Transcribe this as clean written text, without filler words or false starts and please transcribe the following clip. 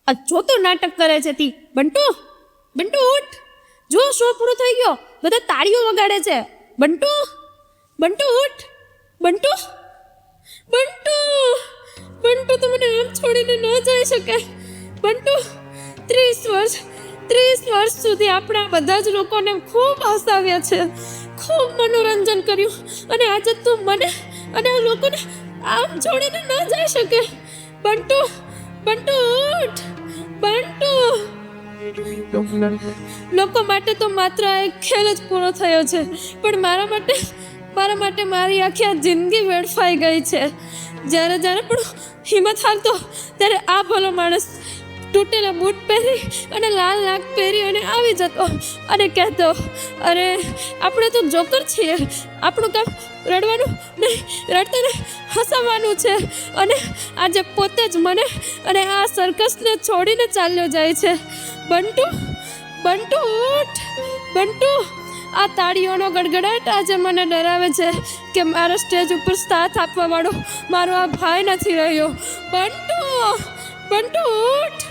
આ જોતો નાટક કરે છે તી. બંટુ, બંટુ ઉઠ, જો શો પૂરો થઈ ગયો, બધા તાળીઓ વગાડે છે. બંટુ, બંટુ ઉઠ, બંટુ, બંટુ, બંટુ તો મને આમ છોડીને ન જઈ શકે. બંટુ, 30 વર્ષ સુધી આપણા બધા જ લોકોને ખૂબ હસાવ્યા છે, ખૂબ મનોરંજન કર્યું, અને આજે તું મને અને આ લોકોને આમ છોડીને ન જઈ શકે. બંટુ, બંટુ ઉઠ, બંટુ. લોકો માટે તો માત્ર એક ખેલ જ પૂરો થયો છે, પણ મારા માટે મારી આખી આ જિંદગી વેડફાઈ ગઈ છે. જ્યારે પણ હિંમત હારતો ત્યારે આ ભલો માણસ તૂટેલા બૂટ પહેરી અને લાલ નાક પહેરી અને આવી જતો અને કહેતો, અરે આપણે તો જોકર છીએ, આપણું કામ રડવાનું નહીં, રડતાને હસાવવાનું છે. અને આજે પોતે જ મને અને આ સર્કસને છોડીને ચાલ્યો જાય છે. બંટુ, બંટુ ઉઠ, બંટુ. આ તાળીઓનો ગડગડાટ આજે મને ડરાવે છે કે મારા સ્ટેજ ઉપર સાથ આપવા વાળો મારો આ ભાઈ નથી રહ્યો. બંટુ, બંટુ ઉઠ.